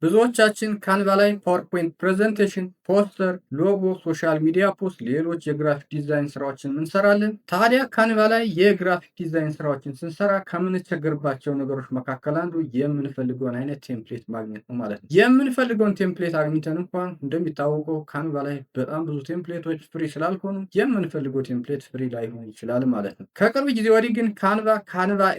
ብዙዎቻችን ካንቫ ላይ ፓወርፖይንት ፕሬዘንቴሽን፣ ፖስተር፣ ሎጎ፣ ሶሻል ሚዲያ ፖስት፣ ሌሎች የግራፊክ ዲዛይን ስራዎችን እንሰራለን። ታዲያ ካንቫ ላይ የግራፊክ ዲዛይን ስራዎችን ስንሰራ ከምንቸገርባቸው ነገሮች መካከል አንዱ የምንፈልገውን አይነት ቴምፕሌት ማግኘት ነው ማለት ነው። የምንፈልገውን ቴምፕሌት አግኝተን እንኳን እንደሚታወቀው ካንቫ ላይ በጣም ብዙ ቴምፕሌቶች ፍሪ ስላልሆኑ የምንፈልገው ቴምፕሌት ፍሪ ላይሆን ይችላል ማለት ነው። ከቅርብ ጊዜ ወዲህ ግን ካንቫ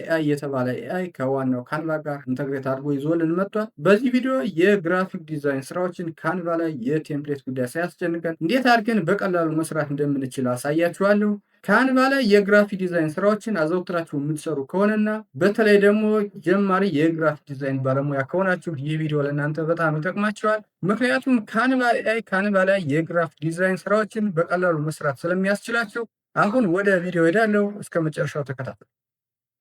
ኤአይ የተባለ ኤአይ ከዋናው ካንቫ ጋር ኢንተግሬት አድርጎ ይዞልን መጥቷል። በዚህ ቪዲዮ የግራፊክ ዲዛይን ስራዎችን ካንቫ ላይ የቴምፕሌት ጉዳይ ሳያስጨንቀን እንዴት አድርገን በቀላሉ መስራት እንደምንችል አሳያችኋለሁ። ካንቫ ላይ የግራፊክ ዲዛይን ስራዎችን አዘውትራችሁ የምትሰሩ ከሆነና በተለይ ደግሞ ጀማሪ የግራፊክ ዲዛይን ባለሙያ ከሆናችሁ ይህ ቪዲዮ ለእናንተ በጣም ይጠቅማችኋል። ምክንያቱም ካንቫ ላይ የግራፊክ ዲዛይን ስራዎችን በቀላሉ መስራት ስለሚያስችላቸው። አሁን ወደ ቪዲዮ ሄዳለሁ። እስከ መጨረሻው ተከታተሉ።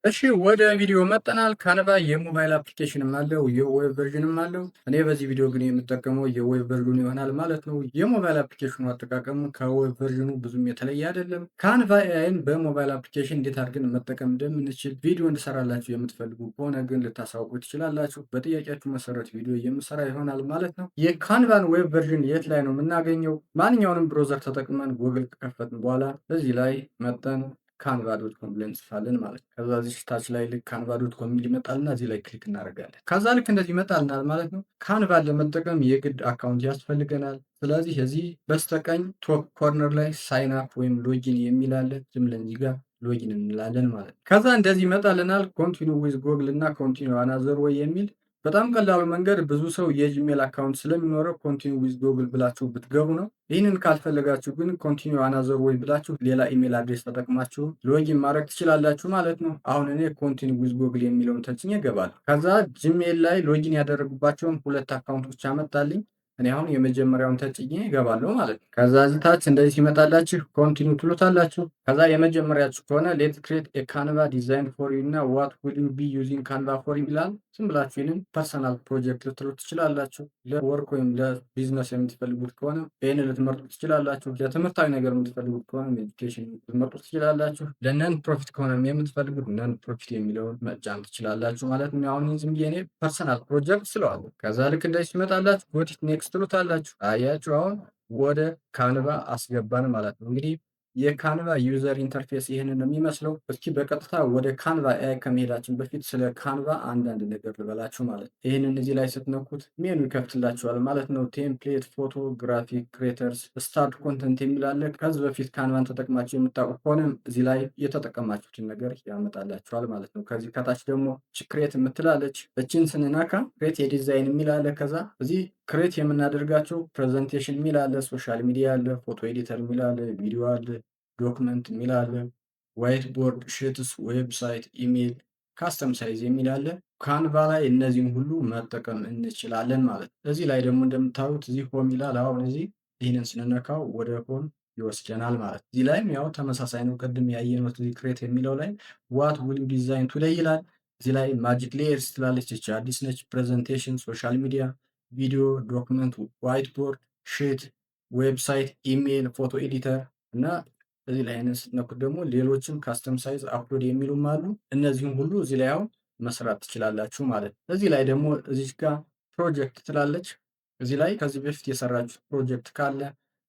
እሺ ወደ ቪዲዮ መጠናል። ካንቫ የሞባይል አፕሊኬሽንም አለው የዌብ ቨርዥንም አለው። እኔ በዚህ ቪዲዮ ግን የምጠቀመው የዌብ ቨርዥኑ ይሆናል ማለት ነው። የሞባይል አፕሊኬሽኑ አጠቃቀሙ ከዌብ ቨርዥኑ ብዙም የተለየ አይደለም። ካንቫ ኤአይን በሞባይል አፕሊኬሽን እንዴት አድርገን መጠቀም እንደምንችል ቪዲዮ እንድሰራላችሁ የምትፈልጉ ከሆነ ግን ልታሳውቁ ትችላላችሁ። በጥያቄያችሁ መሰረት ቪዲዮ የምሰራ ይሆናል ማለት ነው። የካንቫን ዌብ ቨርዥን የት ላይ ነው የምናገኘው? ማንኛውንም ብሮዘር ተጠቅመን ጉግል ከከፈትን በኋላ እዚህ ላይ መጠን ካንቫ ዶት ኮም ብለን እንጽፋለን ማለት ነው። ከዛ እዚህ ታች ላይ ልክ ካንቫ ዶት ኮም የሚል ይመጣልና እዚህ ላይ ክሊክ እናደርጋለን። ከዛ ልክ እንደዚህ ይመጣልናል ማለት ነው። ካንቫን ለመጠቀም የግድ አካውንት ያስፈልገናል። ስለዚህ እዚህ በስተቀኝ ቶፕ ኮርነር ላይ ሳይን አፕ ወይም ሎጊን የሚል አለ። ዝም ብለን እዚህ ጋር ሎጊን እንላለን ማለት ነው። ከዛ እንደዚህ ይመጣልናል። ኮንቲኒ ዊዝ ጎግል እና ኮንቲኒ አናዘር ወይ የሚል በጣም ቀላሉ መንገድ ብዙ ሰው የጂሜል አካውንት ስለሚኖረው ኮንቲኒ ዊዝ ጎግል ብላችሁ ብትገቡ ነው። ይህንን ካልፈለጋችሁ ግን ኮንቲኒ አናዘር ወይ ብላችሁ ሌላ ኢሜል አድሬስ ተጠቅማችሁ ሎጊን ማድረግ ትችላላችሁ ማለት ነው። አሁን እኔ ኮንቲኒ ዊዝ ጎግል የሚለውን ተጭኜ እገባለሁ። ከዛ ጂሜል ላይ ሎጊን ያደረጉባቸውን 2 አካውንቶች አመጣልኝ። እኔ አሁን የመጀመሪያውን ተጭኜ እገባለሁ ማለት ነው። ከዛ እዚህ ታች እንደዚህ ሲመጣላችሁ ኮንቲኒ ትሉታላችሁ። ከዛ የመጀመሪያችሁ ከሆነ ሌት ክሬት ኤ ካንቫ ዲዛይን ፎር ዩ እና ዋት ዊል ዩ ቢ ዩዚንግ ካንቫ ፎር ይላል። ዝም ብላችሁ ይህንን ፐርሰናል ፕሮጀክት ልትሉ ትችላላችሁ። ለወርክ ወይም ለቢዝነስ የምትፈልጉት ከሆነ ይህን ልትመርጡ ትችላላችሁ። ለትምህርታዊ ነገር የምትፈልጉት ከሆነ ኤዱኬሽን ልትመርጡ ትችላላችሁ። ለነን ፕሮፊት ከሆነ የምትፈልጉት ነን ፕሮፊት የሚለውን መጫን ትችላላችሁ ማለት ነው። አሁን ዝም ብዬ እኔ ፐርሰናል ፕሮጀክት ስለዋለሁ። ከዛ ልክ እንደዚህ ሲመጣላችሁ ጎቲት ኔክስት ትሉታላችሁ። አያችሁ አሁን ወደ ካንቫ አስገባን ማለት ነው። እንግዲህ የካንቫ ዩዘር ኢንተርፌስ ይህንን ነው የሚመስለው። እስኪ በቀጥታ ወደ ካንቫ ኤአይ ከመሄዳችን በፊት ስለ ካንቫ አንዳንድ ነገር ልበላችሁ ማለት ነው። ይህንን እዚህ ላይ ስትነኩት ሜኑ ይከፍትላችኋል ማለት ነው። ቴምፕሌት፣ ፎቶ፣ ግራፊክ፣ ክሬተርስ፣ ስታርት ኮንተንት የሚላለ ከዚህ በፊት ካንቫን ተጠቅማችሁ የምታውቁ ከሆነ እዚህ ላይ የተጠቀማችሁትን ነገር ያመጣላችኋል ማለት ነው። ከዚህ ከታች ደግሞ ክሬት የምትላለች እችን ስንነካ ክሬት የዲዛይን የሚላለ ከዛ እዚህ ክሬት የምናደርጋቸው ፕሬዘንቴሽን የሚል አለ፣ ሶሻል ሚዲያ አለ፣ ፎቶ ኤዲተር የሚል አለ፣ ቪዲዮ አለ፣ ዶክመንት የሚል አለ፣ ዋይት ቦርድ፣ ሽትስ፣ ዌብሳይት፣ ኢሜል፣ ካስተም ሳይዝ የሚል አለ። ካንቫ ላይ እነዚህን ሁሉ መጠቀም እንችላለን ማለት ነው። እዚህ ላይ ደግሞ እንደምታዩት እዚህ ሆም ይላል። አሁን እዚህ ይህንን ስንነካው ወደ ሆም ይወስደናል ማለት ነው። እዚህ ላይም ያው ተመሳሳይ ነው። ቅድም ያየነው እዚህ ክሬት የሚለው ላይ ዋት ዊል ዩ ዲዛይን ቱዴይ ይላል። እዚህ ላይ ማጂክ ሌየርስ ትላለች። እቺ አዲስ ነች። ፕሬዘንቴሽን፣ ሶሻል ሚዲያ፣ ቪዲዮ፣ ዶክመንት፣ ዋይት ቦርድ፣ ሺት፣ ዌብሳይት፣ ኢሜይል፣ ፎቶ ኤዲተር እና እዚህ ላይ አይነት ስትነኩት ደግሞ ሌሎችም ካስተም ሳይዝ አፕሎድ የሚሉም አሉ። እነዚህም ሁሉ እዚህ ላይ አሁን መስራት ትችላላችሁ ማለት ነው። እዚህ ላይ ደግሞ እዚህ ጋር ፕሮጀክት ትላለች። እዚህ ላይ ከዚህ በፊት የሰራችሁት ፕሮጀክት ካለ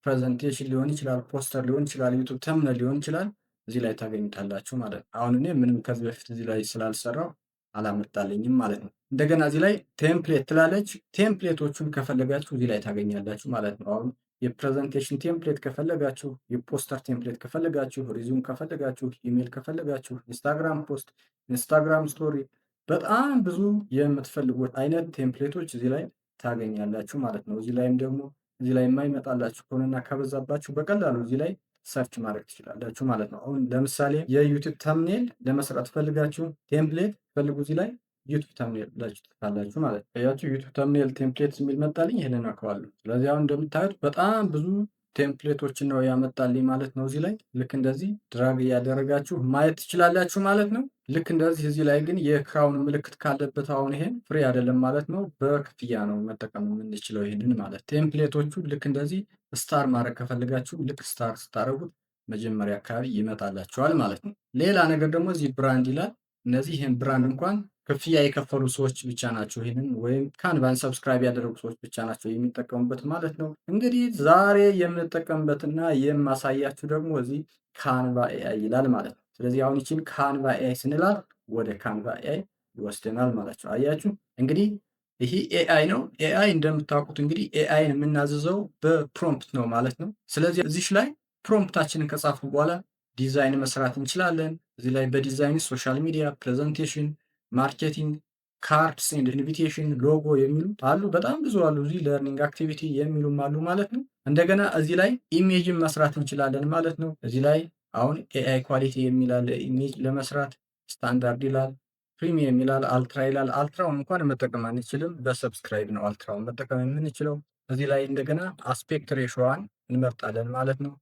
ፕሬዘንቴሽን ሊሆን ይችላል፣ ፖስተር ሊሆን ይችላል፣ ዩቱብ ተምኔል ሊሆን ይችላል። እዚህ ላይ ታገኙታላችሁ ማለት ነው። አሁን እኔ ምንም ከዚህ በፊት እዚህ ላይ ስላልሰራው አላመጣልኝም ማለት ነው። እንደገና እዚህ ላይ ቴምፕሌት ትላለች። ቴምፕሌቶቹን ከፈለጋችሁ እዚህ ላይ ታገኛላችሁ ማለት ነው። አሁን የፕሬዘንቴሽን ቴምፕሌት ከፈለጋችሁ፣ የፖስተር ቴምፕሌት ከፈለጋችሁ፣ ሪዙም ከፈለጋችሁ፣ ኢሜል ከፈለጋችሁ፣ ኢንስታግራም ፖስት፣ ኢንስታግራም ስቶሪ፣ በጣም ብዙ የምትፈልጉት አይነት ቴምፕሌቶች እዚህ ላይ ታገኛላችሁ ማለት ነው። እዚህ ላይም ደግሞ እዚህ ላይ የማይመጣላችሁ ከሆነና ከበዛባችሁ በቀላሉ እዚህ ላይ ሰርች ማድረግ ትችላላችሁ ማለት ነው። አሁን ለምሳሌ የዩቲዩብ ተምኔል ለመስራት ፈልጋችሁ ቴምፕሌት ፈልጉ። እዚህ ላይ ዩቲዩብ ተምኔል ብላችሁ ትጽፋላችሁ ማለት ነው። ያችሁ ዩቲዩብ ተምኔል ቴምፕሌት የሚል መጣልኝ። ይሄንን አከዋለሁ። ስለዚህ አሁን እንደምታዩት በጣም ብዙ ቴምፕሌቶችን ነው ያመጣልኝ ማለት ነው። እዚህ ላይ ልክ እንደዚህ ድራግ እያደረጋችሁ ማየት ትችላላችሁ ማለት ነው። ልክ እንደዚህ እዚህ ላይ ግን የክራውን ምልክት ካለበት አሁን ይሄን ፍሪ አይደለም ማለት ነው። በክፍያ ነው መጠቀም የምንችለው ይሄንን ማለት ቴምፕሌቶቹ ልክ እንደዚህ ስታር ማድረግ ከፈልጋችሁ ልክ ስታር ስታረጉት መጀመሪያ አካባቢ ይመጣላችኋል ማለት ነው። ሌላ ነገር ደግሞ እዚህ ብራንድ ይላል። እነዚህ ይሄን ብራንድ እንኳን ክፍያ የከፈሉ ሰዎች ብቻ ናቸው ይህንን ወይም ካንቫን ሰብስክራይብ ያደረጉ ሰዎች ብቻ ናቸው የሚጠቀሙበት ማለት ነው። እንግዲህ ዛሬ የምንጠቀምበትና የማሳያችሁ ደግሞ እዚህ ካንቫ ኤአይ ይላል ማለት ነው። ስለዚህ አሁን ይችን ካንቫ ኤአይ ስንላት ወደ ካንቫ ኤአይ ይወስደናል ማለት ነው። አያችሁ እንግዲህ ይሄ ኤአይ ነው። ኤአይ እንደምታውቁት እንግዲህ ኤአይን የምናዝዘው በፕሮምፕት ነው ማለት ነው። ስለዚህ እዚች ላይ ፕሮምፕታችንን ከጻፉ በኋላ ዲዛይን መስራት እንችላለን። እዚህ ላይ በዲዛይን ሶሻል ሚዲያ፣ ፕሬዘንቴሽን፣ ማርኬቲንግ፣ ካርድስ ኤንድ ኢንቪቴሽን፣ ሎጎ የሚሉ አሉ። በጣም ብዙ አሉ። እዚህ ለርኒንግ አክቲቪቲ የሚሉም አሉ ማለት ነው። እንደገና እዚህ ላይ ኢሜጅን መስራት እንችላለን ማለት ነው። እዚህ ላይ አሁን ኤአይ ኳሊቲ የሚላለ ኢሜጅ ለመስራት ስታንዳርድ ይላል፣ ፕሪሚየም ይላል፣ አልትራ ይላል። አልትራውን እንኳን መጠቀም አንችልም፣ በሰብስክራይብ ነው አልትራውን መጠቀም የምንችለው። እዚህ ላይ እንደገና አስፔክት ሬሾዋን እንመርጣለን ማለት ነው።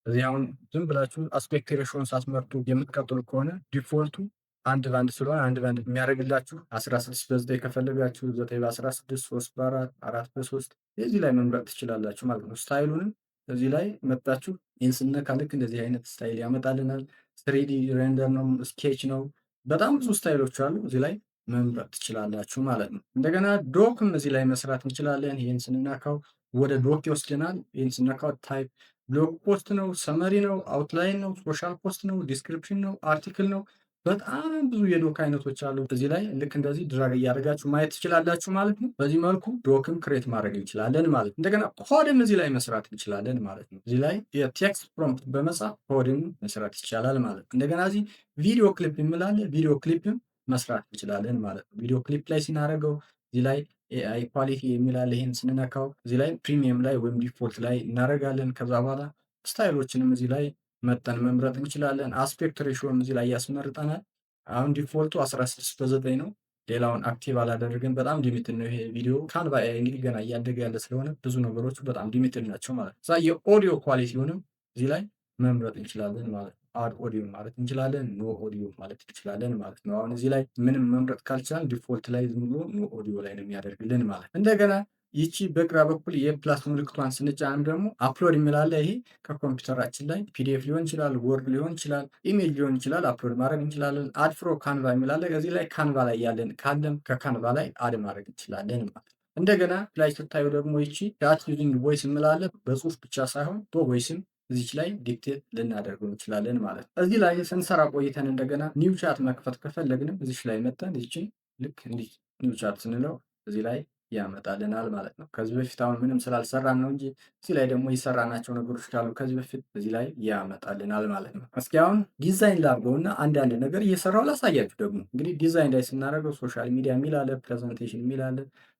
እዚህ አሁን ዝም ብላችሁ አስፔክት ሬሾን ሳትመርጡ የምትቀጥሉ ከሆነ ዲፎልቱ አንድ በአንድ ስለሆነ አንድ በአንድ የሚያደርግላችሁ 16 በ9 ከፈለጋችሁ 9 በ16 3 በ4 4 በ3 እዚህ ላይ መምረጥ ትችላላችሁ ማለት ነው። ስታይሉንም እዚህ ላይ መጣችሁ ይህን ስነካ ልክ እንደዚህ አይነት ስታይል ያመጣልናል። ስሪዲ ሬንደር ነው፣ ስኬች ነው፣ በጣም ብዙ ስታይሎች አሉ። እዚህ ላይ መምረጥ ትችላላችሁ ማለት ነው። እንደገና ዶክም እዚህ ላይ መስራት እንችላለን። ይህን ስንነካው ወደ ዶክ ይወስደናል። ይህን ስንነካው ታይፕ ብሎግ ፖስት ነው፣ ሰመሪ ነው፣ አውትላይን ነው፣ ሶሻል ፖስት ነው፣ ዲስክሪፕሽን ነው፣ አርቲክል ነው። በጣም ብዙ የዶክ አይነቶች አሉ። እዚህ ላይ ልክ እንደዚህ ድራግ እያደረጋችሁ ማየት ትችላላችሁ ማለት ነው። በዚህ መልኩ ዶክም ክሬት ማድረግ እንችላለን ማለት ነው። እንደገና ኮድም እዚህ ላይ መስራት እንችላለን ማለት ነው። እዚህ ላይ የቴክስት ፕሮምፕት በመጻፍ ኮድም መስራት ይቻላል ማለት ነው። እንደገና እዚህ ቪዲዮ ክሊፕ የሚላለ ቪዲዮ ክሊፕም መስራት እንችላለን ማለት ነው። ቪዲዮ ክሊፕ ላይ ስናደርገው እዚህ ላይ ኤአይ ኳሊቲ የሚላለ ይሄን ስንነካው እዚህ ላይ ፕሪሚየም ላይ ወይም ዲፎልት ላይ እናደርጋለን። ከዛ በኋላ ስታይሎችንም እዚህ ላይ መጠን መምረጥ እንችላለን። አስፔክት ሬሾን እዚህ ላይ ያስመርጠናል። አሁን ዲፎልቱ 16 በ9 ነው። ሌላውን አክቲቭ አላደረግን። በጣም ሊሚትድ ነው ይሄ ቪዲዮ። ካንቫ ኤአይ እንግዲህ ገና እያደገ ያለ ስለሆነ ብዙ ነገሮች በጣም ሊሚትድ ናቸው ማለት ነው። እዛ የኦዲዮ ኳሊቲውንም እዚህ ላይ መምረጥ እንችላለን ማለት ነው። አድ ኦዲዮ ማለት እንችላለን፣ ኖ ኦዲዮ ማለት እንችላለን ማለት ነው። አሁን እዚህ ላይ ምንም መምረጥ ካልቻል ዲፎልት ላይ ዝም ብሎ ኖ ኦዲዮ ላይ ነው የሚያደርግልን ማለት ነው። እንደገና ይቺ በግራ በኩል የፕላስ ምልክቷን ስንጫን ደግሞ አፕሎድ የሚላለ ይሄ ከኮምፒውተራችን ላይ ፒዲኤፍ ሊሆን ይችላል፣ ወርድ ሊሆን ይችላል፣ ኢሜጅ ሊሆን ይችላል፣ አፕሎድ ማድረግ እንችላለን። አድ ፍሮ ካንቫ የሚላለ እዚህ ላይ ካንቫ ላይ ያለን ካለም ከካንቫ ላይ አድ ማድረግ እንችላለን ማለት ነው። እንደገና ላይ ስታዩ ደግሞ ይቺ ቻት ዩዚንግ ቮይስ የሚላለ በጽሁፍ ብቻ ሳይሆን በቮይስም እዚች ላይ ዲክቴት ልናደርገው እንችላለን ማለት ነው። እዚህ ላይ ስንሰራ ቆይተን እንደገና ኒው ቻት መክፈት ከፈለግንም እዚች ላይ መጠን ይችን ልክ እንዲህ ኒው ቻት ስንለው እዚህ ላይ ያመጣልናል ማለት ነው። ከዚህ በፊት አሁን ምንም ስላልሰራን ነው እንጂ እዚህ ላይ ደግሞ የሰራናቸው ነገሮች ካሉ ከዚህ በፊት እዚህ ላይ ያመጣልናል ማለት ነው። እስኪ አሁን ዲዛይን ላድርገውና አንዳንድ ነገር እየሰራው ላሳያችሁ። ደግሞ እንግዲህ ዲዛይን ላይ ስናደርገው ሶሻል ሚዲያ የሚል አለ፣ ፕሬዘንቴሽን የሚል አለ፣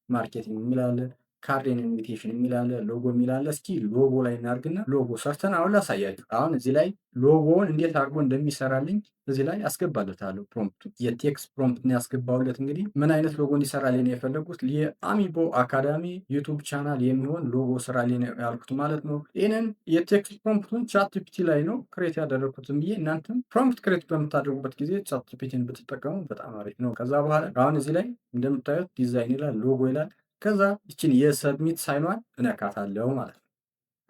ማርኬቲንግ የሚል አለ፣ ካርድ ኢንቪቴሽን የሚል አለ፣ ሎጎ የሚል አለ። እስኪ ሎጎ ላይ እናድርግና ሎጎ ሰርተን አሁን ላሳያችሁ። አሁን እዚህ ላይ ሎጎውን እንዴት አድርጎ እንደሚሰራልኝ እዚህ ላይ አስገባለታለሁ። ፕሮምፕቱ የቴክስት ፕሮምፕት ነው ያስገባውለት። እንግዲህ ምን አይነት ሎጎ እንዲሰራልኝ ነው የፈለጉት? የአሚቦ አካዳሚ ዩቱብ ቻናል የሚሆን ሎጎ ስራልኝ ነው ያልኩት ማለት ነው። ይህንን የቴክስት ፕሮምፕቱን ቻትጂፒቲ ላይ ነው ክሬት ያደረግኩትም ብዬ እናንተም ፕሮምፕት ክሬት በምታደርጉበት ጊዜ ቻትጂፒቲን ብትጠቀሙ በጣም አሪፍ ነው። ከዛ በኋላ አሁን እዚህ ላይ እንደምታዩት ዲዛይን ይላል፣ ሎጎ ይላል። ከዛ ይችን የሰብሚት ሳይኗን እነካታለሁ ማለት ነው።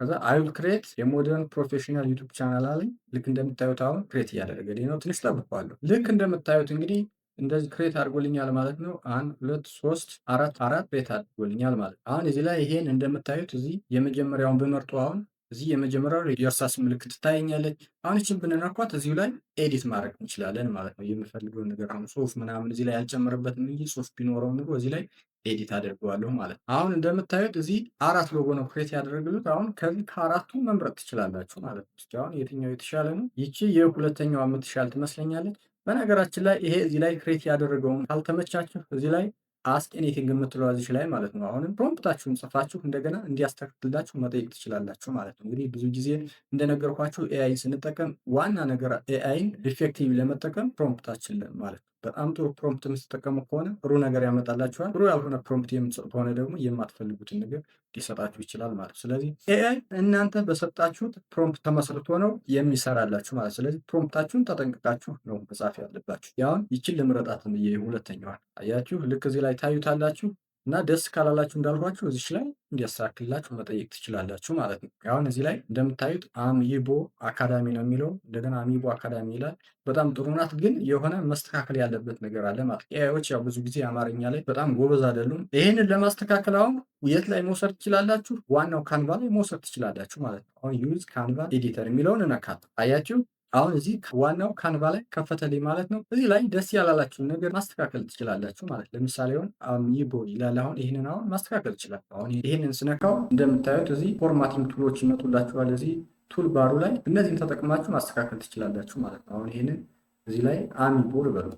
ከዛ አይል ክሬት የሞደርን ፕሮፌሽናል ዩቱብ ቻናል አለኝ። ልክ እንደምታዩት አሁን ክሬት እያደረገልኝ ነው። ትንሽ ጠብቀዋለሁ። ልክ እንደምታዩት እንግዲህ እንደዚህ ክሬት አድርጎልኛል ማለት ነው። 1 2 3 4 ክሬት አድርጎልኛል ማለት ነው። አሁን እዚህ ላይ ይሄን እንደምታዩት እዚህ የመጀመሪያውን ብመርጡ አሁን እዚህ የመጀመሪያው የእርሳስ ምልክት ትታየኛለች። አሁን ይችን ብንነኳት እዚሁ ላይ ኤዲት ማድረግ እንችላለን ማለት ነው። የምፈልገውን ነገር አሁን ጽሁፍ ምናምን እዚህ ላይ ያልጨምርበትም እንጂ ጽሁፍ ቢኖረው ኑሮ እዚህ ላይ ኤዲት አድርገዋለሁ ማለት ነው። አሁን እንደምታዩት እዚህ 4 ሎጎ ነው ክሬት ያደረግሉት። አሁን ከዚህ ከአራቱ መምረጥ ትችላላችሁ ማለት ነው። እስኪ አሁን የትኛው የተሻለ ነው? ይቺ የሁለተኛዋ የምትሻል ትመስለኛለች። በነገራችን ላይ ይሄ እዚህ ላይ ክሬት ያደረገውን ካልተመቻችሁ እዚህ ላይ አስክ ኤኒቲንግ የምትለው እዚህ ላይ ማለት ነው። አሁንም ፕሮምፕታችሁን ጽፋችሁ እንደገና እንዲያስተካክልላችሁ መጠየቅ ትችላላችሁ ማለት ነው። እንግዲህ ብዙ ጊዜ እንደነገርኳችሁ ኤአይን ስንጠቀም ዋና ነገር ኤአይን ኢፌክቲቭ ለመጠቀም ፕሮምፕታችን ማለት ነው። በጣም ጥሩ ፕሮምፕት የምትጠቀሙ ከሆነ ጥሩ ነገር ያመጣላችኋል። ጥሩ ያልሆነ ፕሮምፕት የምትሰጡ ከሆነ ደግሞ የማትፈልጉትን ነገር ሊሰጣችሁ ይችላል ማለት ነው። ስለዚህ ኤአይ እናንተ በሰጣችሁት ፕሮምፕት ተመስርቶ ነው የሚሰራላችሁ ማለት። ስለዚህ ፕሮምፕታችሁን ተጠንቅቃችሁ ነው መጻፍ ያለባችሁ። ያውን ይችን ልምረጣት ብዬ ሁለተኛዋን አያችሁ። ልክ እዚህ ላይ ታዩታላችሁ። እና ደስ ካላላችሁ እንዳልኳችሁ እዚች ላይ እንዲያስተካክልላችሁ መጠየቅ ትችላላችሁ ማለት ነው። አሁን እዚህ ላይ እንደምታዩት አሚቦ አካዳሚ ነው የሚለው፣ እንደገና አሚቦ አካዳሚ ይላል። በጣም ጥሩ ናት፣ ግን የሆነ መስተካከል ያለበት ነገር አለ ማለት ነው። ኤአይዎች ያው ብዙ ጊዜ አማርኛ ላይ በጣም ጎበዝ አይደሉም። ይህንን ለማስተካከል አሁን የት ላይ መውሰድ ትችላላችሁ? ዋናው ካንቫ ላይ መውሰድ ትችላላችሁ ማለት ነው። አሁን ዩዝ ካንቫ ኤዲተር የሚለውን እነካለሁ። አያችሁ አሁን እዚህ ዋናው ካንቫ ላይ ከፈተልኝ ማለት ነው። እዚህ ላይ ደስ ያላላችሁን ነገር ማስተካከል ትችላላችሁ ማለት ለምሳሌ አሁን አሚቦ ይላል። አሁን ይህንን አሁን ማስተካከል ይችላል። አሁን ይህንን ስነካው እንደምታዩት እዚህ ፎርማቲንግ ቱሎች ይመጡላችኋል። እዚህ ቱል ባሩ ላይ እነዚህን ተጠቅማችሁ ማስተካከል ትችላላችሁ ማለት ነው። አሁን ይህንን እዚህ ላይ አሚቦ ልበሉ።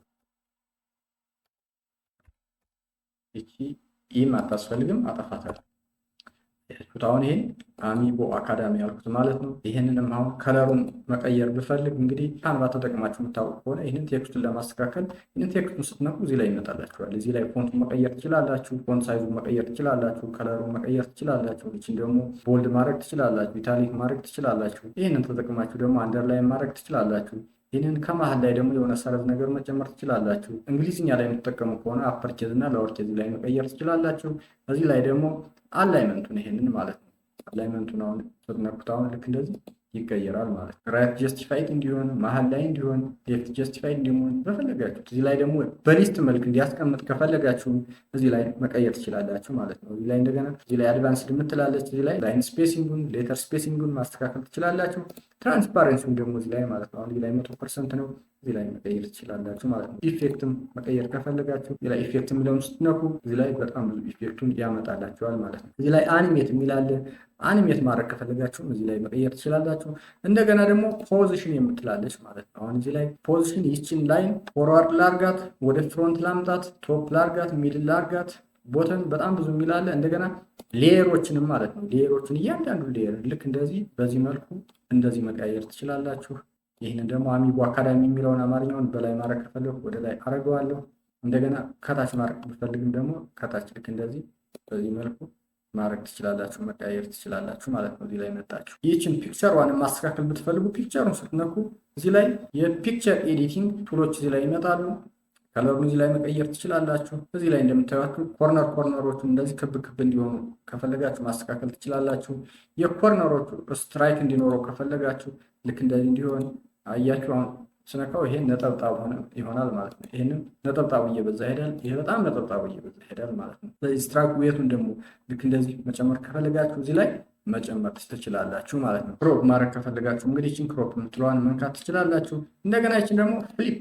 ይቺ ኢም አታስፈልግም፣ አጠፋታለሁ። አሁን ይሄን አሚቦ አካዳሚ ያልኩት ማለት ነው። ይህንንም አሁን ከለሩን መቀየር ብፈልግ እንግዲህ ካንቫ ተጠቅማችሁ የምታውቁ ከሆነ ይህንን ቴክስቱን ለማስተካከል ይህንን ቴክስቱን ስትነኩ እዚህ ላይ ይመጣላችኋል። እዚህ ላይ ፎንቱን መቀየር ትችላላችሁ፣ ፎንት ሳይዙን መቀየር ትችላላችሁ፣ ከለሩን መቀየር ትችላላችሁ። ይችን ደግሞ ቦልድ ማድረግ ትችላላችሁ፣ ኢታሊክ ማድረግ ትችላላችሁ። ይህንን ተጠቅማችሁ ደግሞ አንደርላይን ማድረግ ትችላላችሁ። ይህንን ከመሀል ላይ ደግሞ የሆነ ሰረዝ ነገር መጨመር ትችላላችሁ። እንግሊዝኛ ላይ የምትጠቀሙ ከሆነ አፐርኬዝ እና ላወርኬዝ ላይ መቀየር ትችላላችሁ። እዚህ ላይ ደግሞ አላይመንቱን ይሄንን ማለት ነው። አላይመንቱን አሁን ስትነኩት አሁን ልክ እንደዚህ ይቀየራል ማለት ነው። ራይት ጀስቲፋይድ እንዲሆን፣ መሀል ላይ እንዲሆን፣ ሌፍት ጀስቲፋይድ እንዲሆን በፈለጋችሁት። እዚህ ላይ ደግሞ በሊስት መልክ እንዲያስቀምጥ ከፈለጋችሁ እዚህ ላይ መቀየር ትችላላችሁ ማለት ነው። እዚህ ላይ እንደገና እዚህ ላይ አድቫንስድ የምትላለች እዚህ ላይ ላይን ስፔሲንጉን፣ ሌተር ስፔሲንጉን ማስተካከል ትችላላችሁ። ትራንስፓረንሲውን ደግሞ እዚህ ላይ ማለት ነው አሁን እዚህ ላይ 100% ነው። እዚህ ላይ መቀየር ትችላላችሁ ማለት ነው። ኢፌክትም መቀየር ከፈለጋችሁ እዚህ ላይ ኢፌክት የሚለውን ስትነኩ እዚህ ላይ በጣም ብዙ ኢፌክቱን ያመጣላችኋል ማለት ነው። እዚህ ላይ አኒሜት የሚላለ አኒሜት ማድረግ ከፈለጋችሁ እዚህ ላይ መቀየር ትችላላችሁ። እንደገና ደግሞ ፖዚሽን የምትላለች ማለት ነው። አሁን እዚህ ላይ ፖዚሽን ይችን ላይን ፎርዋርድ ላርጋት፣ ወደ ፍሮንት ላምጣት፣ ቶፕ ላርጋት፣ ሚድል ላርጋት፣ ቦተን በጣም ብዙ የሚላለ እንደገና ሌየሮችንም ማለት ነው። ሌየሮችን እያንዳንዱ ሌየር ልክ እንደዚህ በዚህ መልኩ እንደዚህ መቀየር ትችላላችሁ። ይህንን ደግሞ አሚቦ አካዳሚ የሚለውን አማርኛውን በላይ ማድረግ ከፈለኩ ወደ ላይ አረገዋለሁ። እንደገና ከታች ማድረግ ብፈልግም ደግሞ ከታች ልክ እንደዚህ በዚህ መልኩ ማድረግ ትችላላችሁ፣ መቀየር ትችላላችሁ ማለት ነው። እዚህ ላይ መጣችሁ ይህችን ፒክቸሯን ማስተካከል ብትፈልጉ ፒክቸሩን ስትነኩ እዚህ ላይ የፒክቸር ኤዲቲንግ ቱሎች እዚህ ላይ ይመጣሉ። ከለሩን እዚህ ላይ መቀየር ትችላላችሁ። እዚህ ላይ እንደምታዩት ኮርነሮቹን እንደዚህ ክብ ክብ እንዲሆኑ ከፈለጋችሁ ማስተካከል ትችላላችሁ። የኮርነሮቹ ስትራይክ እንዲኖረው ከፈለጋችሁ ልክ እንደዚህ እንዲሆን አያችሁ። አሁን ስነካው ይሄ ነጠብጣብ ይሆናል ማለት ነው። ይሄንም ነጠብጣቡ እየበዛ ይሄዳል። ይሄ በጣም ነጠብጣቡ እየበዛ ይሄዳል ማለት ነው። ስለዚህ ስትራይክ ዌቱን ደግሞ ልክ እንደዚህ መጨመር ከፈለጋችሁ እዚህ ላይ መጨመር ትችላላችሁ ማለት ነው። ክሮፕ ማድረግ ከፈለጋችሁ እንግዲህ ይህችን ክሮፕ የምትለዋን መንካት ትችላላችሁ። እንደገና ይህችን ደግሞ ፍሊፕ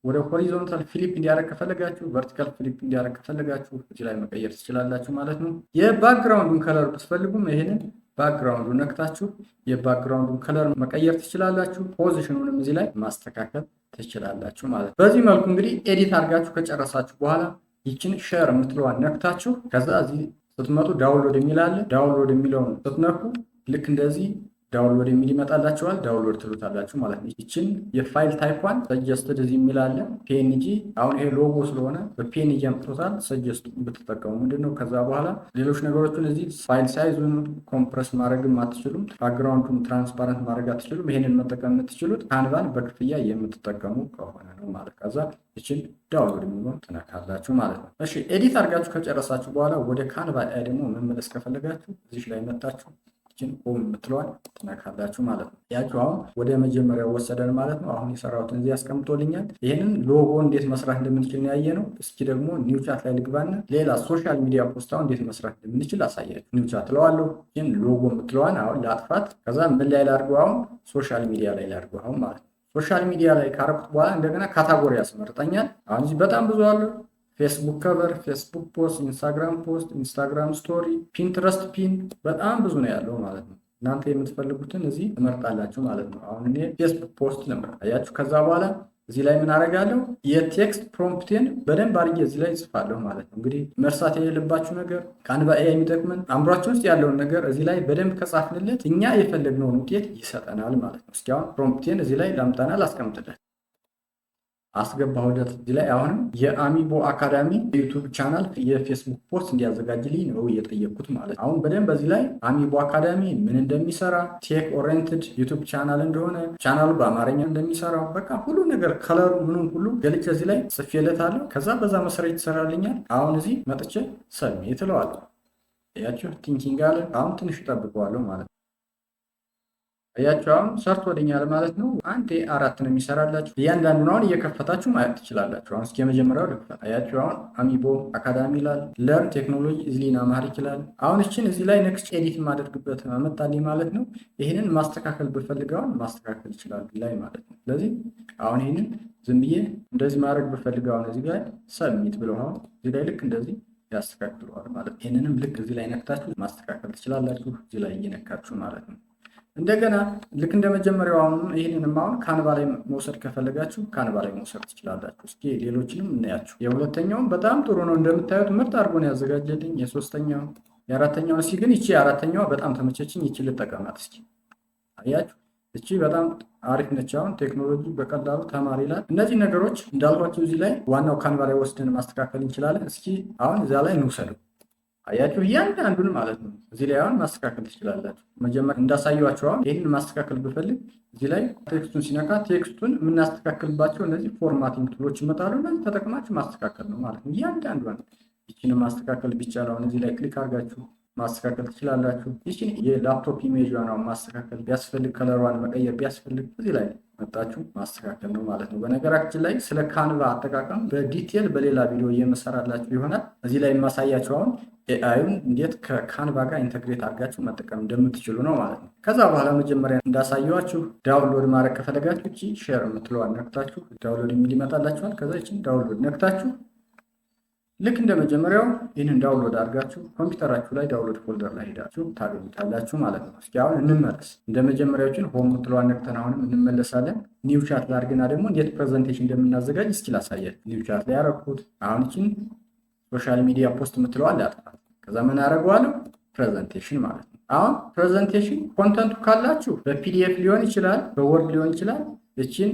ወደ ሆሪዞንታል ፍሊፕ እንዲያደርግ ከፈለጋችሁ፣ ቨርቲካል ፍሊፕ እንዲያደርግ ከፈለጋችሁ እዚህ ላይ መቀየር ትችላላችሁ ማለት ነው። የባክግራውንዱን ከለር ብትፈልጉም ይሄንን ባክግራውንዱ ነክታችሁ የባክግራውንዱን ከለር መቀየር ትችላላችሁ። ፖዚሽኑንም እዚህ ላይ ማስተካከል ትችላላችሁ ማለት ነው። በዚህ መልኩ እንግዲህ ኤዲት አድርጋችሁ ከጨረሳችሁ በኋላ ይችን ሼር የምትለዋን ነክታችሁ ከዛ እዚህ ስትመጡ ዳውንሎድ የሚል አለ። ዳውንሎድ የሚለውን ስትነኩ ልክ እንደዚህ ዳውንሎድ የሚል ይመጣላችኋል። ዳውንሎድ ትሉታላችሁ ማለት ነው። ይችን የፋይል ታይፕዋን ሰጀስትድ እዚህ የሚል አለ ፒኤንጂ። አሁን ይሄ ሎጎ ስለሆነ በፒኤንጂ አምጥቶታል። ሰጀስት ብትጠቀሙ ምንድነው ከዛ በኋላ ሌሎች ነገሮችን እዚህ ፋይል ሳይዙን ኮምፕረስ ማድረግም አትችሉም። ባክግራውንዱን ትራንስፓረንት ማድረግ አትችሉም። ይሄንን መጠቀም የምትችሉት ካንቫን በክፍያ የምትጠቀሙ ከሆነ ነው ማለት ከዛ ይችን ዳውንሎድ የሚለውን ትነካላችሁ ማለት ነው። እሺ ኤዲት አድርጋችሁ ከጨረሳችሁ በኋላ ወደ ካንቫ ደግሞ መመለስ ከፈለጋችሁ እዚህ ላይ መጣችሁ ሆም የምትለዋል ትነካላችሁ ማለት ነው። ያችሁ አሁን ወደ መጀመሪያው ወሰደን ማለት ነው። አሁን የሰራሁትን እዚህ ያስቀምጦልኛል። ይህንን ሎጎ እንዴት መስራት እንደምንችል ያየ ነው። እስኪ ደግሞ ኒው ቻት ላይ ልግባና ሌላ ሶሻል ሚዲያ ፖስታውን እንዴት መስራት እንደምንችል አሳያችሁ። ኒው ቻት ለዋለሁ። ይህን ሎጎ የምትለዋን አሁን ላጥፋት። ከዛ ምን ላይ ላድርገው? አሁን ሶሻል ሚዲያ ላይ ላድርገው አሁን ማለት ነው። ሶሻል ሚዲያ ላይ ካረኩት በኋላ እንደገና ካታጎሪ ያስመርጠኛል። አሁን እዚህ በጣም ብዙ አለ። ፌስቡክ ከቨር፣ ፌስቡክ ፖስት፣ ኢንስታግራም ፖስት፣ ኢንስታግራም ስቶሪ፣ ፒንትረስት ፒን በጣም ብዙ ነው ያለው ማለት ነው። እናንተ የምትፈልጉትን እዚህ ትመርጣላችሁ ማለት ነው። አሁን እኔ ፌስቡክ ፖስት ልምረጥ አያችሁ። ከዛ በኋላ እዚህ ላይ ምን አደርጋለሁ? የቴክስት ፕሮምፕቴን በደንብ አድርጌ እዚህ ላይ ጽፋለሁ ማለት ነው። እንግዲህ መርሳት የሌለባችሁ ነገር ካንቫ ኤአይ የሚጠቅመን አእምሯችን ውስጥ ያለውን ነገር እዚህ ላይ በደንብ ከጻፍንለት እኛ የፈለግነውን ውጤት ይሰጠናል ማለት ነው። እስኪ አሁን ፕሮምፕቴን እዚህ ላይ ላምጣና ላስቀምጥለት። አስገባሁለት እዚህ ላይ። አሁንም የአሚቦ አካዳሚ የዩቱብ ቻናል የፌስቡክ ፖስት እንዲያዘጋጅልኝ ነው እየጠየቅኩት ማለት ነው። አሁን በደንብ በዚህ ላይ አሚቦ አካዳሚ ምን እንደሚሰራ፣ ቴክ ኦሪየንትድ ዩቱብ ቻናል እንደሆነ፣ ቻናሉ በአማርኛ እንደሚሰራው በቃ ሁሉ ነገር ከለሩ ምኑን ሁሉ ገልጬ እዚህ ላይ ጽፌለታለሁ። ከዛ በዛ መሰረት ይሰራልኛል። አሁን እዚህ መጥቼ ሰብሚት እለዋለሁ። ያችሁ ቲንኪንግ አለ። አሁን ትንሽ እጠብቀዋለሁ ማለት ነው። አያችሁ አሁን ሰርቶልኛል ማለት ነው። አንዴ 4 ነው የሚሰራላችሁ። እያንዳንዱን አሁን እየከፈታችሁ ማየት ትችላላችሁ። አሁን እስኪ የመጀመሪያው ልክፈት። አያችሁ አሁን አሚቦ አካዳሚ ይላል፣ ለርን ቴክኖሎጂ ኢዝሊ አማሪክ ይላል። አሁን እችን እዚህ ላይ ኔክስት ኤዲት የማደርግበት አመጣልኝ ማለት ነው። ይህንን ማስተካከል ብፈልገውን ማስተካከል ይችላል ላይ ማለት ነው። ስለዚህ አሁን ይህንን ዝም ብዬ እንደዚህ ማድረግ ብፈልገውን እዚህ ላይ ሰብሚት ብለው አሁን እዚህ ላይ ልክ እንደዚህ ያስተካክለዋል ማለት ነው። ይህንንም ልክ እዚህ ላይ ነክታችሁ ማስተካከል ትችላላችሁ፣ እዚህ ላይ እየነካችሁ ማለት ነው። እንደገና ልክ እንደመጀመሪያው አሁን ይህንንም አሁን ካንቫ ላይ መውሰድ ከፈለጋችሁ ካንቫ ላይ መውሰድ ትችላላችሁ። እስኪ ሌሎችንም እናያችሁ። የሁለተኛውም በጣም ጥሩ ነው እንደምታዩት ምርጥ አድርጎ ነው ያዘጋጀልኝ። የሶስተኛው የአራተኛው እስኪ ግን ይቺ የአራተኛዋ በጣም ተመቸችኝ። ይቺ ልጠቀማት እስኪ። አያችሁ እቺ በጣም አሪፍ ነች። አሁን ቴክኖሎጂ በቀላሉ ተማሪ ይላል። እነዚህ ነገሮች እንዳልኳችሁ እዚህ ላይ ዋናው ካንቫ ላይ ወስደን ማስተካከል እንችላለን። እስኪ አሁን እዚያ ላይ እንውሰደው። አያችሁ እያንዳንዱን ማለት ነው እዚህ ላይ አሁን ማስተካከል ትችላላችሁ። መጀመሪያ እንዳሳየኋችሁ አሁን ይህንን ማስተካከል ብፈልግ እዚህ ላይ ቴክስቱን ሲነካ ቴክስቱን የምናስተካክልባቸው እነዚህ ፎርማቲንግ ቱሎች ይመጣሉ። እነዚህ ተጠቅማችሁ ማስተካከል ነው ማለት ነው። እያንዳንዷን ይችን ማስተካከል ቢቻል አሁን እዚህ ላይ ክሊክ አድርጋችሁ ማስተካከል ትችላላችሁ። ይችን የላፕቶፕ ኢሜጅ ነው ማስተካከል ቢያስፈልግ ከለሯን መቀየር ቢያስፈልግ እዚህ ላይ መጣችሁ ማስተካከል ነው ማለት ነው። በነገራችን ላይ ስለ ካንቫ አጠቃቀም በዲቴል በሌላ ቪዲዮ እየመሰራላችሁ ይሆናል። እዚህ ላይ የማሳያችሁ አሁን ኤአይን እንዴት ከካንቫ ጋር ኢንተግሬት አድርጋችሁ መጠቀም እንደምትችሉ ነው ማለት ነው። ከዛ በኋላ መጀመሪያ እንዳሳየኋችሁ ዳውንሎድ ማድረግ ከፈለጋችሁ እቺ ሼር የምትለዋን ነክታችሁ ዳውንሎድ የሚል ይመጣላችኋል። ከዛ እቺን ዳውንሎድ ነክታችሁ ልክ እንደ መጀመሪያው ይህንን ዳውንሎድ አድርጋችሁ ኮምፒውተራችሁ ላይ ዳውንሎድ ፎልደር ላይ ሄዳችሁ ታገኙታላችሁ ማለት ነው። እስኪ አሁን እንመለስ። እንደ መጀመሪያዎችን ሆም ምትለዋን ነክተን አሁንም እንመለሳለን። ኒው ቻት ላድርግና ደግሞ እንዴት ፕሬዘንቴሽን እንደምናዘጋጅ እስኪ ላሳያችሁ። ኒው ቻት ላይ ያረኩት አሁን ይችን ሶሻል ሚዲያ ፖስት ምትለዋል ላጥፋት። ከዛ ምን አደርገዋለሁ ፕሬዘንቴሽን ማለት ነው። አሁን ፕሬዘንቴሽን ኮንተንቱ ካላችሁ በፒዲኤፍ ሊሆን ይችላል፣ በወርድ ሊሆን ይችላል። እችን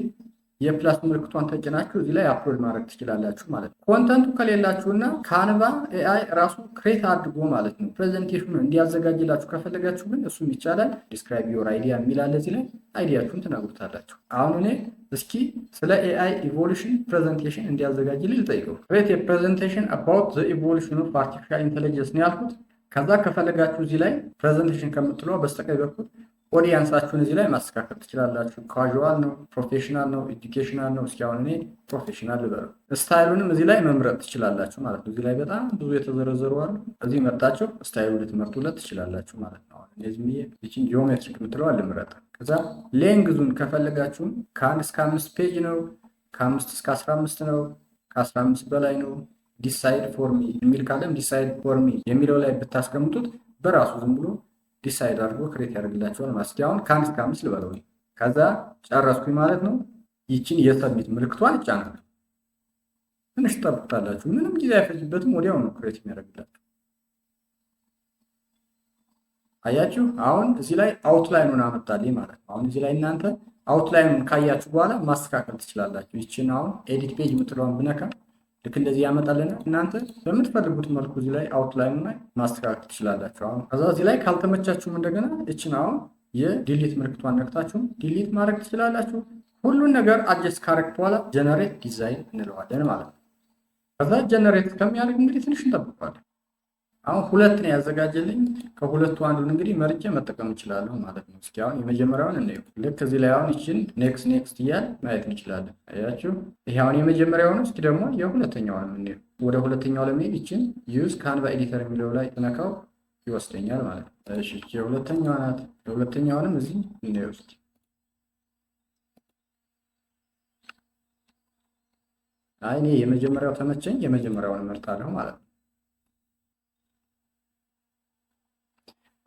የፕላስ ምልክቷን ተጭናችሁ እዚህ ላይ አፕሎድ ማድረግ ትችላላችሁ ማለት ነው። ኮንተንቱ ከሌላችሁና ካንቫ ኤአይ ራሱ ክሬት አድርጎ ማለት ነው ፕሬዘንቴሽኑን እንዲያዘጋጅላችሁ ከፈለጋችሁ ግን እሱም ይቻላል። ዲስክራይብ ዮር አይዲያ የሚላለ እዚህ ላይ አይዲያችሁን ትነግሩታላችሁ። አሁን እኔ እስኪ ስለ ኤአይ ኢቮሉሽን ፕሬዘንቴሽን እንዲያዘጋጅልኝ ልጠይቀው። ክሬት የፕሬዘንቴሽን አባውት ዘ ኢቮሉሽን ኦፍ አርቲፊሻል ኢንቴሊጀንስ ነው ያልኩት። ከዛ ከፈለጋችሁ እዚህ ላይ ፕሬዘንቴሽን ከምትለው በስተቀኝ በኩል ኦዲየንሳችሁን እዚህ ላይ ማስተካከል ትችላላችሁ። ካዥዋል ነው፣ ፕሮፌሽናል ነው፣ ኤዱኬሽናል ነው። እስኪ አሁን እኔ ፕሮፌሽናል ልበለው። ስታይሉንም እዚህ ላይ መምረጥ ትችላላችሁ ማለት ነው። እዚህ ላይ በጣም ብዙ የተዘረዘሩ አሉ። እዚህ መርጣችሁ ስታይሉ ልትመርጡለት ትችላላችሁ ማለት ነው። አሁን እዚህ ይህችን ጂኦሜትሪክ የምትለው ልምረጥ። ከዛ ሌንግዙን ከፈለጋችሁ ከ1 እስከ 5 ፔጅ ነው፣ ከ5 እስከ 15 ነው፣ ከ15 በላይ ነው። ዲሳይድ ፎር ሚ የሚል ካለም ዲሳይድ ፎር ሚ የሚለው ላይ ብታስቀምጡት በራሱ ዝም ብሎ ዲሳይድ አድርጎ ክሬት ያደርግላቸዋል ማለት ነው። አሁን ከ1 እስከ 5 ልበለው። ከዛ ጨረስኩኝ ማለት ነው። ይችን የሰብሚት ምልክቷን ይጫናል። ትንሽ ትጠብቁታላችሁ። ምንም ጊዜ አይፈጅበትም። ወዲያው ነው ክሬት የሚያደርግላችሁ። አያችሁ አሁን እዚህ ላይ አውትላይኑን አመጣልኝ ማለት ነው። አሁን እዚህ ላይ እናንተ አውትላይኑን ካያችሁ በኋላ ማስተካከል ትችላላችሁ። ይችን አሁን ኤዲት ፔጅ የምትለውን ብነካ ልክ እንደዚህ ያመጣልና እናንተ በምትፈልጉት መልኩ እዚህ ላይ አውትላይኑ ላይ ማስተካከል ትችላላችሁ። አሁን ከዛ እዚህ ላይ ካልተመቻችሁም እንደገና እችን አሁን የዲሊት ምልክቷን ነክታችሁ ዲሊት ማድረግ ትችላላችሁ። ሁሉን ነገር አድጀስት ካረግ በኋላ ጀነሬት ዲዛይን እንለዋለን ማለት ነው። ከዛ ጀነሬት ከሚያደርግ እንግዲህ ትንሽ እንጠብቃለን። አሁን ሁለት ነው ያዘጋጀልኝ። ከሁለቱ አንዱን እንግዲህ መርጬ መጠቀም እችላለሁ ማለት ነው። እስኪ አሁን የመጀመሪያውን እንየው። ልክ እዚህ ላይ አሁን ይችን ኔክስት እያል ማየት እንችላለን። አያችሁ ይሄ አሁን የመጀመሪያው ነው። እስኪ ደግሞ የሁለተኛውን እንየው። ወደ ሁለተኛው ለመሄድ ይችን ዩዝ ካንቫ ኤዲተር የሚለው ላይ ተነካው ይወስደኛል ማለት ነው። እሺ የሁለተኛው ናት። የሁለተኛውንም እዚህ እንየው እስኪ። አይ እኔ የመጀመሪያው ተመቸኝ፣ የመጀመሪያውን እመርጣለሁ ማለት ነው።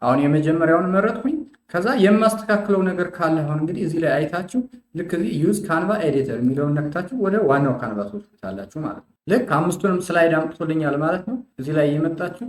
አሁን የመጀመሪያውን መረጥኩኝ። ከዛ የማስተካክለው ነገር ካለ አሁን እንግዲህ እዚህ ላይ አይታችሁ ልክ እዚህ ዩዝ ካንቫ ኤዲተር የሚለውን ነክታችሁ ወደ ዋናው ካንቫ ትወስዱታላችሁ ማለት ነው። ልክ አምስቱንም ስላይድ አምጥቶልኛል ማለት ነው። እዚህ ላይ የመጣችሁ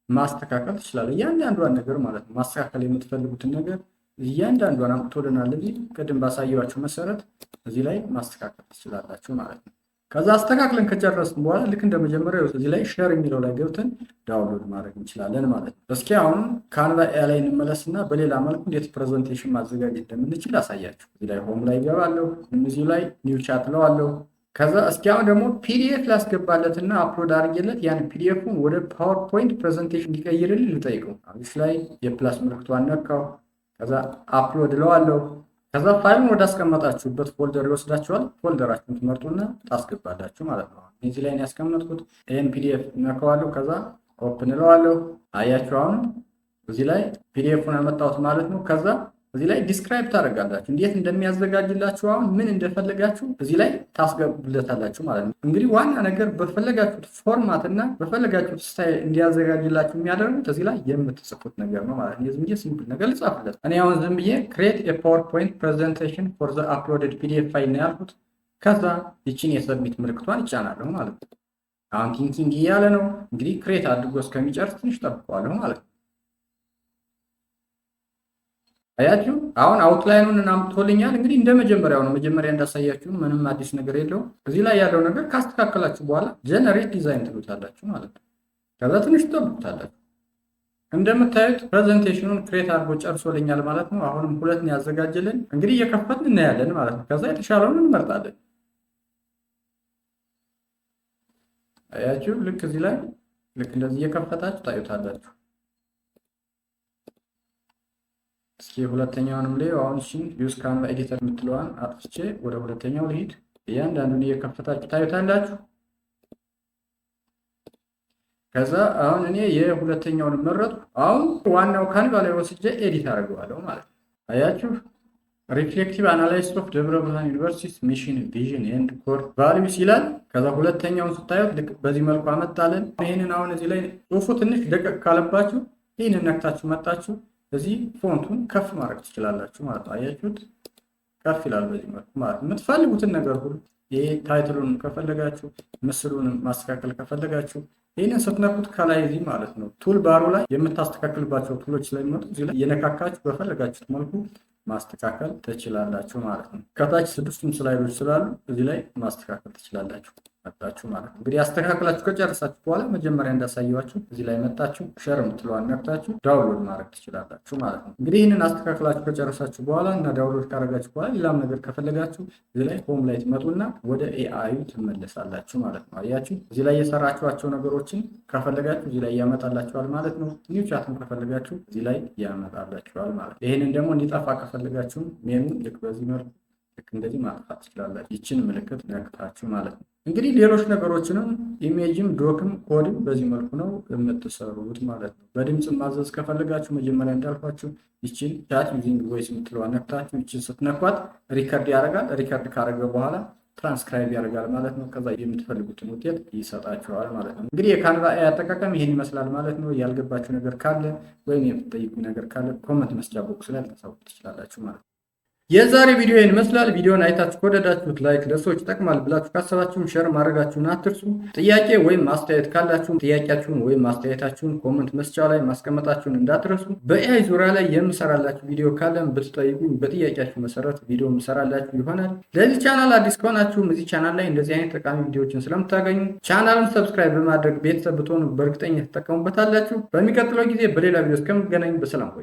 ማስተካከል ትችላለህ፣ እያንዳንዷን ነገር ማለት ነው። ማስተካከል የምትፈልጉትን ነገር እያንዳንዷን አምጥቶልናል። እዚህ ቅድም ባሳየኋችሁ መሰረት እዚህ ላይ ማስተካከል ትችላላችሁ ማለት ነው። ከዛ አስተካክለን ከጨረስን በኋላ ልክ እንደመጀመሪያው እዚህ ላይ ሼር የሚለው ላይ ገብተን ዳውንሎድ ማድረግ እንችላለን ማለት ነው። እስኪ አሁን ካንቫ ኤአይ ላይ እንመለስና በሌላ መልኩ እንዴት ፕሬዘንቴሽን ማዘጋጀት እንደምንችል አሳያችሁ። እዚህ ላይ ሆም ላይ ገባለሁ። እዚህ ላይ ኒው ቻት እለዋለሁ። ከዛ እስኪ አሁን ደግሞ ፒዲኤፍ ላስገባለትና አፕሎድ አድርጌለት ያን ፒዲኤፉን ወደ ፓወርፖይንት ፕሬዘንቴሽን እንዲቀይርልኝ ልጠይቀው። እዚህ ላይ የፕላስ ምልክቷን ነካው። ከዛ አፕሎድ እለዋለሁ። ከዛ ፋይሉን ወደ አስቀመጣችሁበት ፎልደር ይወስዳችኋል። ፎልደራችሁን ትመርጡና ታስገባላችሁ ማለት ነው። እዚህ ላይ ያስቀመጥኩት ይህን ፒዲኤፍ ነካዋለሁ። ከዛ ኦፕን እለዋለሁ። አያችሁ አሁን እዚህ ላይ ፒዲኤፉን አመጣሁት ማለት ነው። ከዛ እዚህ ላይ ዲስክራይብ ታደርጋላችሁ እንዴት እንደሚያዘጋጅላችሁ አሁን ምን እንደፈለጋችሁ እዚህ ላይ ታስገቡለታላችሁ ማለት ነው። እንግዲህ ዋና ነገር በፈለጋችሁት ፎርማት እና በፈለጋችሁት ስታይል እንዲያዘጋጅላችሁ የሚያደርጉት እዚህ ላይ የምትጽፉት ነገር ነው ማለት ነው። ዝም ብዬ ሲምፕል ነገር ልጻፍለት። እኔ አሁን ዝም ብዬ ክሬት የፓወርፖይንት ፕሬዘንቴሽን ፎር ዘ አፕሎድድ ፒዲኤፍ ፋይል ነው ያልኩት። ከዛ ይችን የሰብሚት ምልክቷን ይጫናለሁ ማለት ነው። አሁን ቲንኪንግ እያለ ነው እንግዲህ ክሬት አድርጎ እስከሚጨርስ ትንሽ ጠብቀዋለሁ ማለት ነው። አያችሁ አሁን አውትላይኑን አምጥቶልኛል። እንግዲህ እንደ መጀመሪያው ነው። መጀመሪያ እንዳሳያችሁ ምንም አዲስ ነገር የለውም። እዚህ ላይ ያለው ነገር ካስተካከላችሁ በኋላ ጀነሬት ዲዛይን ትሉታላችሁ ማለት ነው። ከዛ ትንሽ ትጠብቁታላችሁ። እንደምታዩት ፕሬዘንቴሽኑን ክሬት አድርጎ ጨርሶልኛል ማለት ነው። አሁንም ሁለት ነው ያዘጋጀልን። እንግዲህ እየከፈትን እናያለን ማለት ነው። ከዛ የተሻለውን እንመርጣለን። አያችሁ ልክ እዚህ ላይ ልክ እንደዚህ እየከፈታችሁ ታዩታላችሁ። እስኪ ሁለተኛውንም ላይ አሁን እሺን ዩዝ ካንቫ ኤዲተር የምትለዋን አጥፍቼ ወደ ሁለተኛው ልሂድ። እያንዳንዱን እየከፈታችሁ ታዩታላችሁ። ከዛ አሁን እኔ የሁለተኛውን መረጥኩ። አሁን ዋናው ካንቫ ላይ ወስጄ ኤዲት አድርገዋለሁ ማለት ነው። አያችሁ ሪፍሌክቲቭ አናላይሲስ ኦፍ ደብረ ብርሃን ዩኒቨርሲቲ ሚሽን ቪዥን ኤንድ ኮር ቫልዩስ ይላል። ከዛ ሁለተኛውን ስታዩት ልክ በዚህ መልኩ አመጣለን። ይሄንን አሁን እዚህ ላይ ጽሁፉ ትንሽ ደቀቅ ካለባችሁ ይህንን ነክታችሁ መጣችሁ እዚህ ፎንቱን ከፍ ማድረግ ትችላላችሁ ማለት ነው። አያችሁት ከፍ ይላል በዚህ መልኩ ማለት ነው። የምትፈልጉትን ነገር ሁሉ ይሄ ታይትሉን ከፈለጋችሁ ምስሉን ማስተካከል ከፈለጋችሁ ይህንን ስትነኩት ከላይ እዚህ ማለት ነው ቱል ባሩ ላይ የምታስተካክልባቸው ቱሎች ስለሚመጡ እዚህ ላይ እየነካካችሁ በፈለጋችሁት መልኩ ማስተካከል ትችላላችሁ ማለት ነው። ከታች 6ቱም ስላይዶች ስላሉ እዚህ ላይ ማስተካከል ትችላላችሁ መጣችሁ ማለት ነው። እንግዲህ አስተካክላችሁ ከጨረሳችሁ በኋላ መጀመሪያ እንዳሳየዋችሁ እዚህ ላይ መጣችሁ ሼር የምትለዋን ነክታችሁ ዳውንሎድ ማድረግ ትችላላችሁ ማለት ነው። እንግዲህ ይህንን አስተካክላችሁ ከጨረሳችሁ በኋላ እና ዳውንሎድ ካደረጋችሁ በኋላ ሌላም ነገር ከፈለጋችሁ እዚህ ላይ ሆም ላይ ትመጡና ወደ ኤአዩ ትመለሳላችሁ ማለት ነው። አያችሁ እዚህ ላይ የሰራችኋቸው ነገሮችን ከፈለጋችሁ እዚህ ላይ ያመጣላችኋል ማለት ነው። ኒው ቻትም ከፈለጋችሁ እዚህ ላይ ያመጣላችኋል ማለት ነው። ይህንን ደግሞ እንዲጠፋ ከፈለጋችሁ ሜኑ ልክ በዚህ መልኩ ልክ እንደዚህ ማጥፋት ትችላላችሁ። ይችን ምልክት ነክታችሁ ማለት ነው። እንግዲህ ሌሎች ነገሮችንም ኢሜጅም ዶክም ኮድም በዚህ መልኩ ነው የምትሰሩት ማለት ነው። በድምጽ ማዘዝ ከፈለጋችሁ መጀመሪያ እንዳልኳችሁ ይችን ቻት ዩዚንግ ቮይስ የምትለዋ ነክታችሁ ይችን ስትነኳት ሪከርድ ያደርጋል። ሪከርድ ካደረገ በኋላ ትራንስክራይብ ያደርጋል ማለት ነው። ከዛ የምትፈልጉትን ውጤት ይሰጣችኋል ማለት ነው። እንግዲህ የካንቫ ኤአይ አጠቃቀም ይሄን ይመስላል ማለት ነው። ያልገባችሁ ነገር ካለ ወይም የምትጠይቁ ነገር ካለ ኮመንት መስጫ ቦክስ ላይ ልታሳውቁ ትችላላችሁ ማለት ነው። የዛሬ ቪዲዮ ይህን ይመስላል። ቪዲዮን አይታችሁ ከወደዳችሁት ላይክ፣ ለሰዎች ይጠቅማል ብላችሁ ካሰባችሁም ሼር ማድረጋችሁን አትርሱ። ጥያቄ ወይም ማስተያየት ካላችሁ ጥያቄያችሁን ወይም ማስተያየታችሁን ኮመንት መስጫ ላይ ማስቀመጣችሁን እንዳትረሱ። በኤአይ ዙሪያ ላይ የምሰራላችሁ ቪዲዮ ካለም ብትጠይቁኝ በጥያቄያችሁ መሰረት ቪዲዮ የምሰራላችሁ ይሆናል። ለዚህ ቻናል አዲስ ከሆናችሁም እዚህ ቻናል ላይ እንደዚህ አይነት ጠቃሚ ቪዲዮዎችን ስለምታገኙ ቻናሉን ሰብስክራይብ በማድረግ ቤተሰብ ብትሆኑ በእርግጠኛ ትጠቀሙበታላችሁ። በሚቀጥለው ጊዜ በሌላ ቪዲዮ እስከምንገናኝ በሰላም ቆዩ።